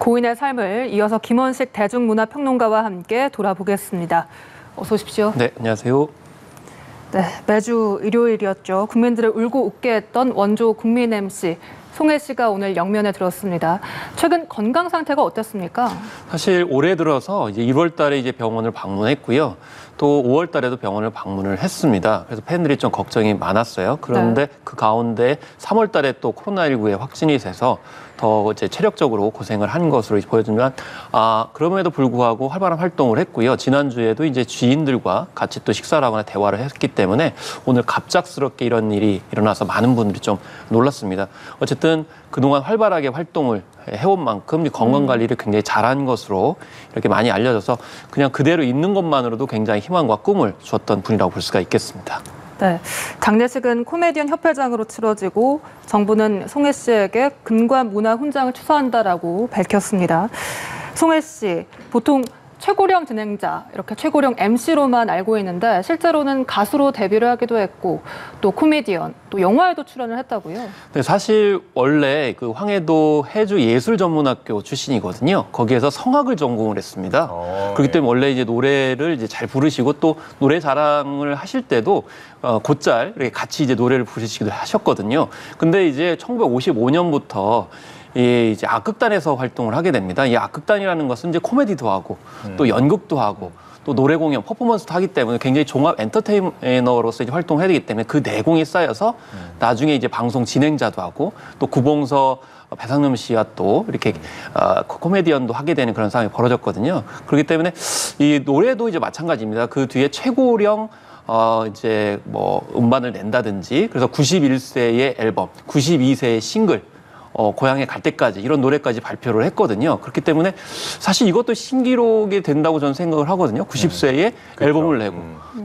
고인의 삶을 이어서 김원식 대중문화평론가와 함께 돌아보겠습니다. 어서 오십시오. 네, 안녕하세요. 네, 매주 일요일이었죠. 국민들을 울고 웃게 했던 원조 국민 MC 송혜 씨가 오늘 영면에 들었습니다. 최근 건강 상태가 어땠습니까? 사실 올해 들어서 이제 1월 달에 이제 병원을 방문했고요. 또 5월 달에도 병원을 방문을 했습니다. 그래서 팬들이 좀 걱정이 많았어요. 그런데 그 가운데 3월 달에 또 코로나19에 확진이 돼서 더 이제 체력적으로 고생을 한 것으로 보여지면 그럼에도 불구하고 활발한 활동을 했고요. 지난주에도 이제 지인들과 같이 또 식사를 하거나 대화를 했기 때문에 오늘 갑작스럽게 이런 일이 일어나서 많은 분들이 좀 놀랐습니다. 어쨌든 그동안 활발하게 활동을 해온 만큼 건강관리를 굉장히 잘한 것으로 이렇게 많이 알려져서 그냥 그대로 있는 것만으로도 굉장히 희망과 꿈을 주었던 분이라고 볼 수가 있겠습니다. 네, 장례식은 코미디언 협회장으로 치러지고 정부는 송혜 씨에게 금관 문화 훈장을 추서한다라고 밝혔습니다. 송혜 씨, 보통 최고령 진행자, 이렇게 최고령 MC로만 알고 있는데 실제로는 가수로 데뷔를 하기도 했고 또 코미디언, 또 영화에도 출연을 했다고요? 네, 사실 원래 그 황해도 해주예술전문학교 출신이거든요. 거기에서 성악을 전공을 했습니다. 그렇기 때문에 원래 이제 노래를 이제 잘 부르시고 또 노래 자랑을 하실 때도 곧잘 이렇게 같이 이제 노래를 부르시기도 하셨거든요. 근데 이제 1955년부터 이제 악극단에서 활동을 하게 됩니다. 이 악극단이라는 것은 이제 코미디도 하고 또 연극도 하고 또 노래 공연, 퍼포먼스도 하기 때문에 굉장히 종합 엔터테이너로서 이제 활동을 해야 되기 때문에 그 내공이 쌓여서 나중에 이제 방송 진행자도 하고 또 구봉서 배상남 씨와 또 이렇게 코미디언도 하게 되는 그런 상황이 벌어졌거든요. 그렇기 때문에 이 노래도 이제 마찬가지입니다. 그 뒤에 최고령 이제 뭐 음반을 낸다든지 그래서 91세의 앨범, 92세의 싱글 고향에 갈 때까지 이런 노래까지 발표를 했거든요. 그렇기 때문에 사실 이것도 신기록이 된다고 저는 생각을 하거든요. 90세에 앨범을 내고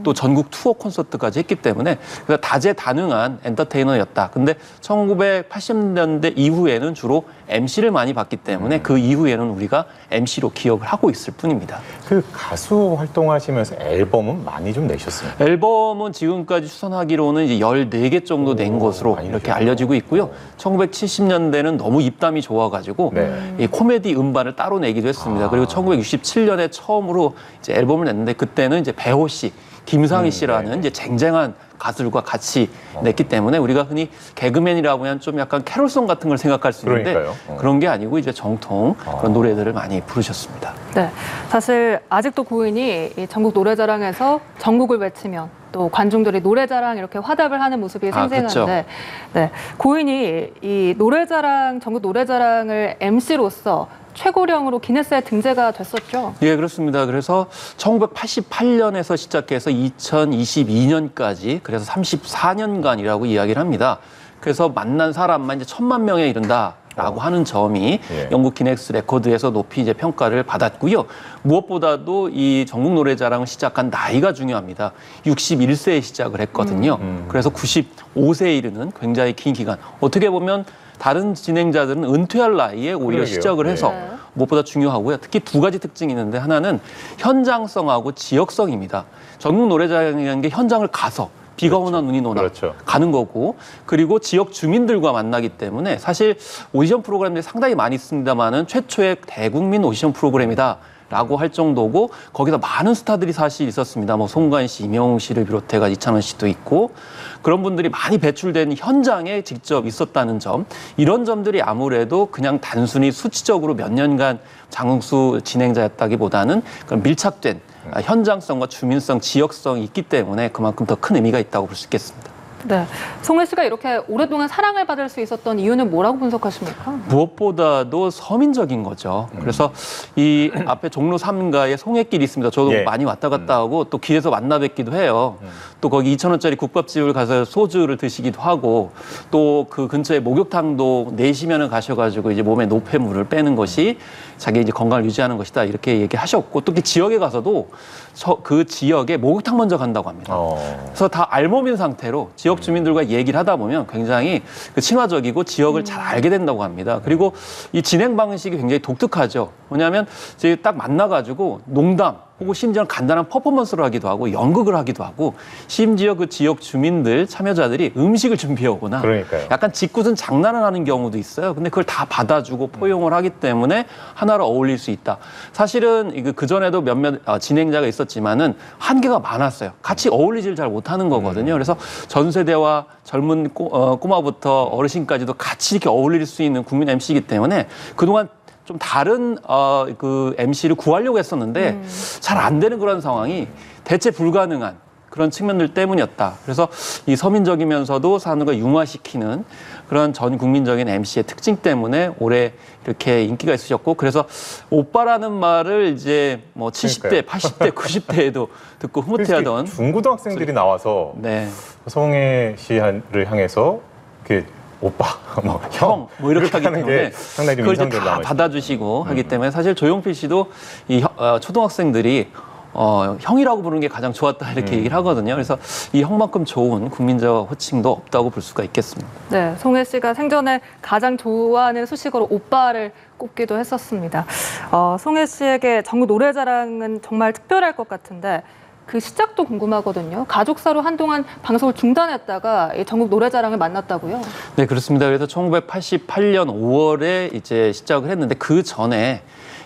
또 전국 투어 콘서트까지 했기 때문에 그래서 다재다능한 엔터테이너였다. 근데 1980년대 이후에는 주로 MC를 많이 봤기 때문에 그 이후에는 우리가 MC로 기억을 하고 있을 뿐입니다. 그 가수 활동하시면서 앨범은 많이 좀 내셨습니까? 앨범은 지금까지 추산하기로는 이제 14개 정도 낸 것으로 이렇게 알려지고 있고요. 1970년대는 너무 입담이 좋아가지고 이 코미디 음반을 따로 내기도 했습니다. 그리고 1967년에 처음으로 이제 앨범을 냈는데 그때는 이제 배호 씨, 김상희 씨라는 이제 쟁쟁한 가수들과 같이 냈기 때문에 우리가 흔히 개그맨이라고 하면 좀 약간 캐롤송 같은 걸 생각할 수 있는데 그런 게 아니고 이제 정통 그런 노래들을 많이 부르셨습니다. 네, 사실 아직도 고인이 이 전국 노래자랑에서 전국을 외치면 또 관중들이 노래자랑 이렇게 화답을 하는 모습이 생생한데 네, 고인이 이 노래자랑, 전국 노래자랑을 MC로서 최고령으로 기네스에 등재가 됐었죠. 예, 그렇습니다. 그래서 1988년에서 시작해서 2022년까지 그래서 34년간이라고 이야기를 합니다. 그래서 만난 사람만 이제 1000만 명에 이른다라고 하는 점이 영국 기네스 레코드에서 높이 이제 평가를 받았고요. 무엇보다도 이 전국 노래자랑을 시작한 나이가 중요합니다. 61세에 시작을 했거든요. 그래서 95세에 이르는 굉장히 긴 기간. 어떻게 보면 다른 진행자들은 은퇴할 나이에 오히려 시작을 해서 무엇보다 중요하고요. 특히 두 가지 특징이 있는데 하나는 현장성하고 지역성입니다. 전국 노래자랑이라는 게 현장을 가서 비가 오나 눈이 오나 가는 거고 그리고 지역 주민들과 만나기 때문에 사실 오디션 프로그램들이 상당히 많이 있습니다만은 최초의 대국민 오디션 프로그램이다. 라고 할 정도고 거기서 많은 스타들이 사실 있었습니다. 뭐 송가인 씨, 임영웅 씨를 비롯해가 이찬원 씨도 있고 그런 분들이 많이 배출된 현장에 직접 있었다는 점 이런 점들이 아무래도 그냥 단순히 수치적으로 몇 년간 장수 진행자였다기보다는 그런 밀착된 현장성과 주민성, 지역성이 있기 때문에 그만큼 더 큰 의미가 있다고 볼 수 있겠습니다. 네, 송혜 씨가 이렇게 오랫동안 사랑을 받을 수 있었던 이유는 뭐라고 분석하십니까? 무엇보다도 서민적인 거죠. 그래서 이 앞에 종로 3가에 송혜길이 있습니다. 저도 많이 왔다 갔다 하고 또 길에서 만나 뵙기도 해요. 또 거기 2,000원짜리 국밥집을 가서 소주를 드시기도 하고 또 그 근처에 목욕탕도 내시면은 가셔가지고 이제 몸에 노폐물을 빼는 것이 자기 이제 건강을 유지하는 것이다 이렇게 얘기하셨고 또 그 지역에 가서도 그 지역에 목욕탕 먼저 간다고 합니다. 그래서 다 알몸인 상태로 지역 주민들과 얘기를 하다 보면 굉장히 그 친화적이고 지역을 잘 알게 된다고 합니다. 그리고 이 진행 방식이 굉장히 독특하죠. 뭐냐면 이제 딱 만나가지고 농담 혹은 심지어는 간단한 퍼포먼스를 하기도 하고 연극을 하기도 하고 심지어 그 지역 주민들 참여자들이 음식을 준비해 오거나 그러니까요. 약간 짓궂은 장난을 하는 경우도 있어요. 근데 그걸 다 받아주고 포용을 하기 때문에 하나로 어울릴 수 있다. 사실은 그 전에도 몇몇 진행자가 있었지만은 한계가 많았어요. 같이 어울리질 잘 못하는 거거든요. 그래서 전 세대와 젊은 꼬마부터 어르신까지도 같이 이렇게 어울릴 수 있는 국민 MC이기 때문에 그동안 좀 다른 그 MC를 구하려고 했었는데 잘 안 되는 그런 상황이 대체 불가능한 그런 측면들 때문이었다. 그래서 이 서민적이면서도 사람들과 융화시키는 그런 전 국민적인 MC의 특징 때문에 올해 이렇게 인기가 있으셨고, 그래서 오빠라는 말을 이제 뭐 70대, 80대, 90대에도 듣고 흐뭇해하던 중고등학생들이 나와서 네. 송혜 씨를 향해서 이렇게 오빠, 뭐 형, 뭐 이렇게 하기 하는 때문에 게 상당히 좀 그걸 이제 인상적으로 다 남아있습니다. 받아주시고 하기 때문에 사실 조용필 씨도 이 초등학생들이 형이라고 부르는 게 가장 좋았다 이렇게 얘기를 하거든요. 그래서 이 형만큼 좋은 국민적 호칭도 없다고 볼 수가 있겠습니다. 네, 송혜 씨가 생전에 가장 좋아하는 수식어로 오빠를 꼽기도 했었습니다. 송혜 씨에게 전국 노래자랑은 정말 특별할 것 같은데 그 시작도 궁금하거든요. 가족사로 한동안 방송을 중단했다가 이 전국 노래자랑을 만났다고요? 네, 그렇습니다. 그래서 1988년 5월에 이제 시작을 했는데 그 전에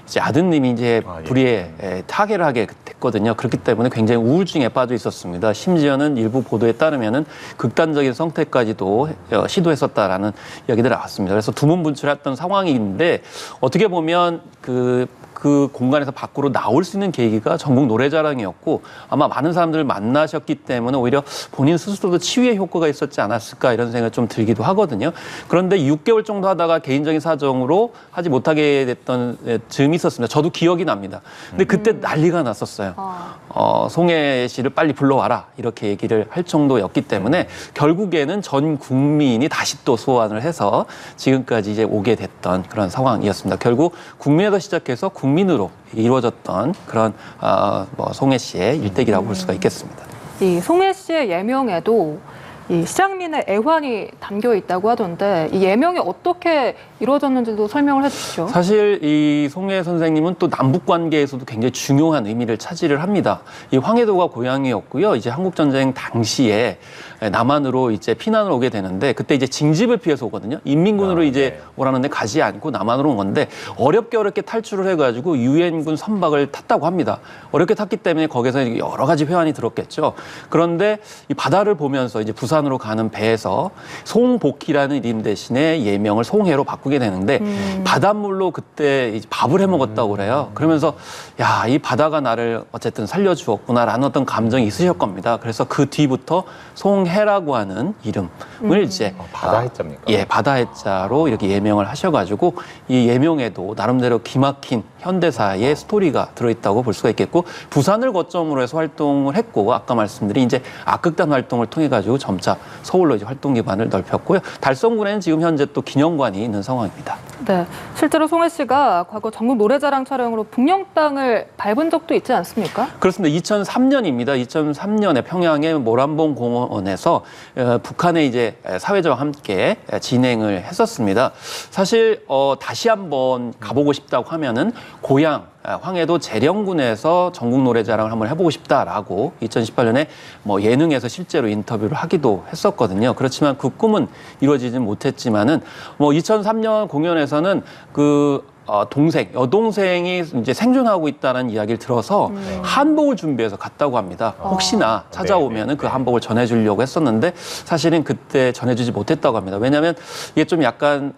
이제 아드님이 이제 불의에 타계를 하게 됐거든요. 그렇기 때문에 굉장히 우울증에 빠져 있었습니다. 심지어는 일부 보도에 따르면은 극단적인 선택까지도 시도했었다라는 이야기들이 나왔습니다. 그래서 두문분출했던 상황인데 어떻게 보면 그 공간에서 밖으로 나올 수 있는 계기가 전국 노래자랑이었고 아마 많은 사람들을 만나셨기 때문에 오히려 본인 스스로도 치유의 효과가 있었지 않았을까 이런 생각이 좀 들기도 하거든요. 그런데 6개월 정도 하다가 개인적인 사정으로 하지 못하게 됐던 즈음이 있었습니다. 저도 기억이 납니다. 근데 그때 난리가 났었어요. 송혜 씨를 빨리 불러와라 이렇게 얘기를 할 정도였기 때문에 결국에는 전 국민이 다시 또 소환을 해서 지금까지 이제 오게 됐던 그런 상황이었습니다. 결국 국민에서 시작해서 국민으로 이루어졌던 그런 송혜 씨의 일대기라고 볼 수가 있겠습니다. 이 송혜 씨의 예명에도 이 시장민의 애환이 담겨 있다고 하던데 이 예명이 어떻게 이루어졌는지도 설명을 해주시죠. 사실 이 송혜 선생님은 또 남북 관계에서도 굉장히 중요한 의미를 차지를 합니다. 이 황해도가 고향이었고요. 이제 한국 전쟁 당시에 남한으로 이제 피난을 오게 되는데 그때 이제 징집을 피해서 오거든요. 인민군으로 이제 오라는데 가지 않고 남한으로 온 건데 어렵게 탈출을 해가지고 유엔군 선박을 탔다고 합니다. 어렵게 탔기 때문에 거기서 여러 가지 회한이 들었겠죠. 그런데 이 바다를 보면서 이제 부산으로 가는 배에서 송복희라는 이름 대신에 예명을 송혜로 바꾸게 되는데 바닷물로 그때 이제 밥을 해 먹었다고 그래요. 그러면서 야, 이 바다가 나를 어쨌든 살려주었구나라는 어떤 감정이 있으실 겁니다. 그래서 그 뒤부터 송혜라고 하는 이름을 이제 바다 해자입니까? 예, 바다 해자로 이렇게 예명을 하셔가지고 이 예명에도 나름대로 기막힌 현대사의 스토리가 들어있다고 볼 수가 있겠고 부산을 거점으로 해서 활동을 했고 아까 말씀드린 이제 악극단 활동을 통해 가지고 점차 서울로 이제 활동 기반을 넓혔고요. 달성군에는 지금 현재 또 기념관이 있는 상황입니다. 네, 실제로 송혜 씨가 과거 전국 노래자랑 촬영으로 북녘 땅을 밟은 적도 있지 않습니까? 그렇습니다. 2003년입니다. 2003년에 평양의 모란봉 공원에서 북한의 이제 사회자와 함께 진행을 했었습니다. 사실 다시 한번 가보고 싶다고 하면은 고향 황해도 재령군에서 전국 노래자랑을 한번 해보고 싶다라고 2018년에 뭐 예능에서 실제로 인터뷰를 하기도 했었거든요. 그렇지만 그 꿈은 이루어지진 못했지만은 뭐 2003년 공연에서는 여동생이 이제 생존하고 있다는 이야기를 들어서 한복을 준비해서 갔다고 합니다. 혹시나 찾아오면은 그 한복을 전해주려고 했었는데 사실은 그때 전해주지 못했다고 합니다. 왜냐하면 이게 좀 약간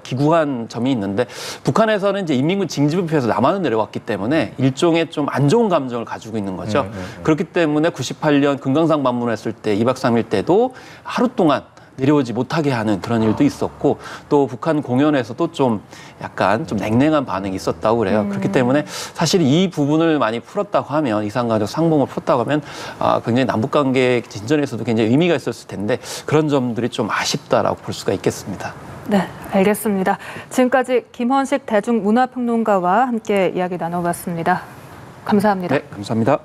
기구한 점이 있는데 북한에서는 이제 인민군 징집을 피해서 남한으로 내려왔기 때문에 일종의 좀 안 좋은 감정을 가지고 있는 거죠. 그렇기 때문에 98년 금강산 방문했을 때 2박 3일 때도 하루 동안 내려오지 못하게 하는 그런 일도 있었고 또 북한 공연에서도 좀 약간 좀 냉랭한 반응이 있었다고 그래요. 그렇기 때문에 사실 이 부분을 많이 풀었다고 하면 이산가족 상봉을 풀었다고 하면 굉장히 남북관계 진전에서도 굉장히 의미가 있었을 텐데 그런 점들이 좀 아쉽다라고 볼 수가 있겠습니다. 네, 알겠습니다. 지금까지 김헌식 대중문화평론가와 함께 이야기 나눠봤습니다. 감사합니다. 네, 감사합니다.